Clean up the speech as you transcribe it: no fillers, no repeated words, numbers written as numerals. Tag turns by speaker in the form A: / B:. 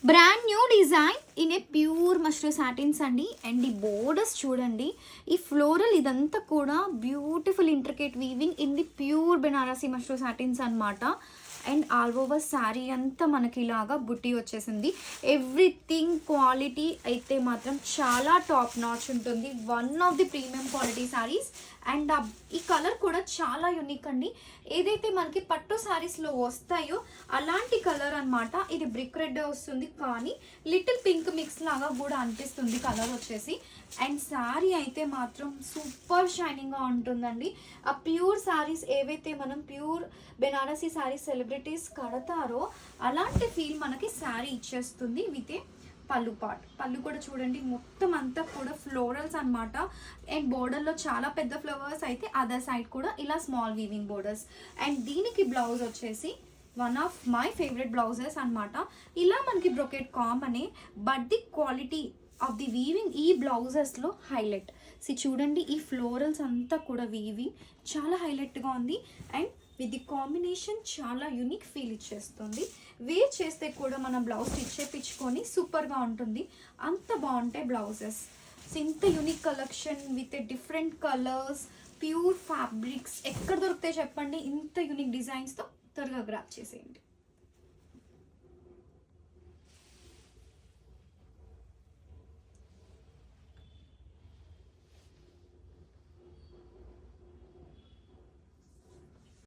A: Brand new design in a pure mashru satins అండి. And ఈ borders చూడండి, ఈ ఫ్లోరల్ ఇదంతా కూడా beautiful intricate weaving in the pure Banarasi mashru satins అనమాట. అండ్ ఆల్ ఓవర్ శారీ అంతా మనకి ఇలాగా బుట్టి వచ్చేసింది. ఎవ్రీథింగ్ క్వాలిటీ అయితే మాత్రం చాలా టాప్ నాచ్ ఉంటుంది. One of the premium quality saris. And ఈ కలర్ కూడా చాలా యూనిక్ అండి. ఏదైతే మనకి పట్టు శారీస్లో వస్తాయో అలాంటి కలర్ అనమాట. ఇది బ్రిక్ రెడ్ వస్తుంది, కానీ లిటిల్ పింక్ మిక్స్ లాగా కూడా అనిపిస్తుంది కలర్ వచ్చేసి. అండ్ శారీ అయితే మాత్రం సూపర్ షైనింగ్గా ఉంటుందండి. ఆ ప్యూర్ శారీస్ ఏవైతే మనం ప్యూర్ బెనారసీ శారీస్ సెలబ్రిటీస్ కడతారో అలాంటి ఫీల్ మనకి శారీ ఇచ్చేస్తుంది. విత్ ఏ పళ్ళు పార్ట్. పళ్ళు కూడా చూడండి, మొత్తం అంతా కూడా ఫ్లోరల్స్ అనమాట. అండ్ బోర్డర్లో చాలా పెద్ద ఫ్లవర్స్ అయితే అదర్ సైడ్ కూడా ఇలా స్మాల్ వీవింగ్ బోర్డర్స్. అండ్ దీనికి బ్లౌజ్ వచ్చేసి one of my favourite blouses అనమాట. ఇలా మనకి బ్రొకెట్ కామనే, but the quality of the weaving ఈ బ్లౌజెస్లో హైలైట్. చూడండి, ఈ ఫ్లోరల్స్ అంతా కూడా వీవింగ్ చాలా హైలైట్గా ఉంది. అండ్ విత్ ది కాంబినేషన్ చాలా యూనిక్ ఫీల్ ఇచ్చేస్తుంది. వేర్ చేస్తే కూడా మన బ్లౌజ్ స్టిచ్ చేయించుకొని సూపర్గా ఉంటుంది. అంత బాగుంటాయి బ్లౌజెస్. ఇంత unique collection with different colours, pure fabrics ఎక్కడ దొరుకుతాయి చెప్పండి? ఇంత యూనిక్ డిజైన్స్తో త్వరగా గ్రాప్ చేసేయండి.